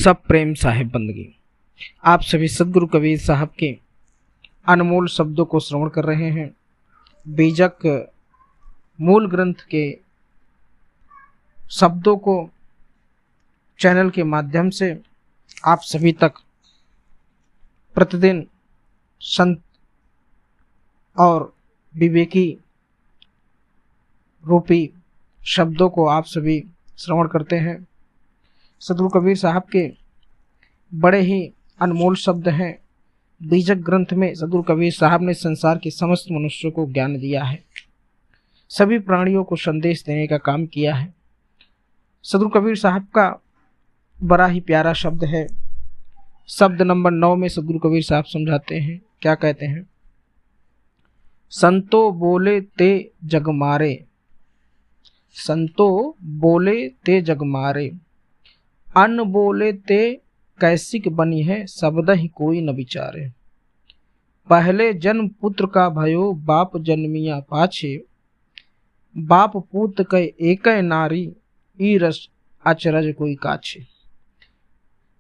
सब प्रेम साहिब बंदगी। आप सभी सदगुरु कबीर साहब के अनमोल शब्दों को श्रवण कर रहे हैं। बीजक मूल ग्रंथ के शब्दों को चैनल के माध्यम से आप सभी तक प्रतिदिन संत और विवेकी रूपी शब्दों को आप सभी श्रवण करते हैं। सदगुरु कबीर साहब के बड़े ही अनमोल शब्द हैं। बीजक ग्रंथ में सदगुरु कबीर साहब ने संसार के समस्त मनुष्यों को ज्ञान दिया है, सभी प्राणियों को संदेश देने का काम किया है। सदगुरु कबीर साहब का बड़ा ही प्यारा शब्द है। शब्द नंबर 9 में सदगुरु कबीर साहब समझाते हैं, क्या कहते हैं? संतो बोले ते जग मारे, संतो बोले ते जग मारे, अन्न बोले ते कैसिक बनी है, शब्द ही कोई न विचारे। पहले जन्म पुत्र का भयो, बाप जन्मिया पाछे, बाप पूत कै एक नारी, ई रस अचरज कोई काछे।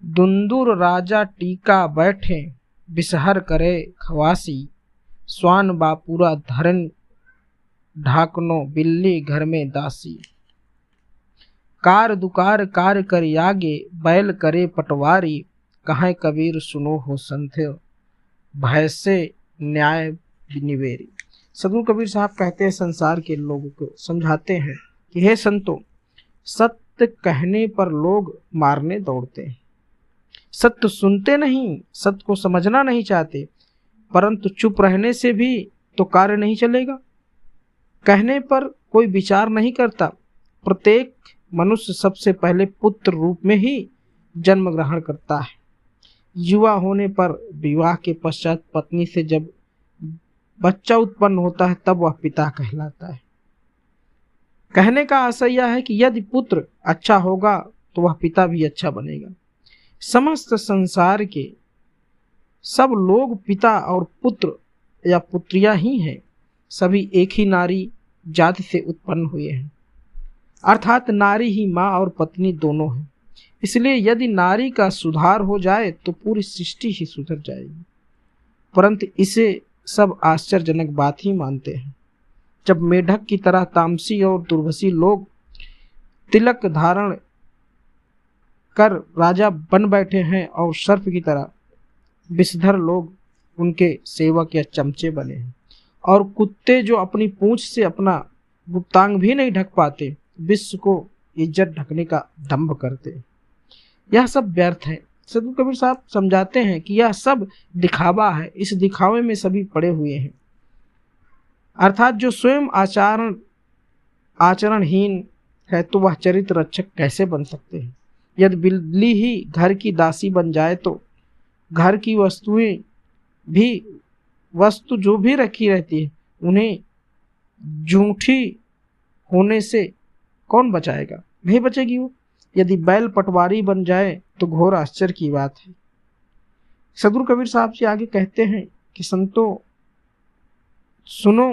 दुंदुर राजा टीका बैठे, बिसहर करे खवासी, स्वान बापूरा धरन ढाकनो, बिल्ली घर में दासी। कार दुकार कार कर यागे, बैल करे पटवारी, कहाँ कबीर सुनो हो संत, भय से न्याय निवेरी। सदगुरु कबीर साहब कहते हैं, संसार के लोगों को समझाते हैं कि हे संतों, सत्य कहने पर लोग मारने दौड़ते हैं, सत्य सुनते नहीं, सत्य को समझना नहीं चाहते, परंतु चुप रहने से भी तो कार्य नहीं चलेगा। कहने पर कोई विचार नहीं करता। प्रत्येक मनुष्य सबसे पहले पुत्र रूप में ही जन्म ग्रहण करता है। युवा होने पर विवाह के पश्चात पत्नी से जब बच्चा उत्पन्न होता है तब वह पिता कहलाता है। कहने का आशय यह है कि यदि पुत्र अच्छा होगा तो वह पिता भी अच्छा बनेगा। समस्त संसार के सब लोग पिता और पुत्र या पुत्रियां ही हैं। सभी एक ही नारी जाति से उत्पन्न हुए हैं, अर्थात नारी ही माँ और पत्नी दोनों हैं। इसलिए यदि नारी का सुधार हो जाए तो पूरी सृष्टि ही सुधर जाएगी। परंतु इसे सब आश्चर्यजनक बात ही मानते हैं। जब मेढक की तरह तामसी और दुर्भसी लोग तिलक धारण कर राजा बन बैठे हैं और सर्प की तरह विषधर लोग उनके सेवक या चमचे बने हैं, और कुत्ते जो अपनी पूंछ से अपना गुप्तांग भी नहीं ढक पाते, विश्व को इज्जत ढकने का दंभ करते। यह सब व्यर्थ है। सदगुरु कबीर साहब समझाते हैं कि यह सब दिखावा है। इस दिखावे में सभी पड़े हुए हैं। अर्थात जो स्वयं आचरणहीन है तो वह चरित्र रक्षक कैसे बन सकते हैं? यदि बिल्ली ही घर की दासी बन जाए तो घर की वस्तु जो भी रखी रहती है उन्हें झूठी होने से कौन बचाएगा? नहीं बचेगी वो। यदि बैल पटवारी बन जाए तो घोर आश्चर्य की बात है। सदगुरु कबीर साहब जी आगे कहते हैं कि संतों सुनो,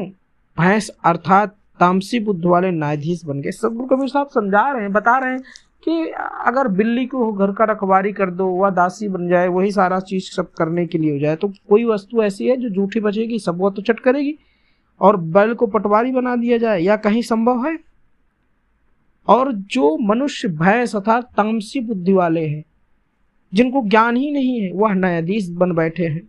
भैंस अर्थात तामसी बुद्ध वाले न्यायाधीश बन गए। सदगुरु कबीर साहब समझा रहे हैं, बता रहे हैं कि अगर बिल्ली को घर का रखवारी कर दो, वह दासी बन जाए, वही सारा चीज सब करने के लिए हो जाए, तो कोई वस्तु ऐसी है जो झूठी बचेगी? सब वह तो चट करेगी। और बैल को पटवारी बना दिया जाए, या कहीं संभव है? और जो मनुष्य भैंस अर्थात तामसी बुद्धि वाले हैं, जिनको ज्ञान ही नहीं है, वह न्यायाधीश बन बैठे हैं,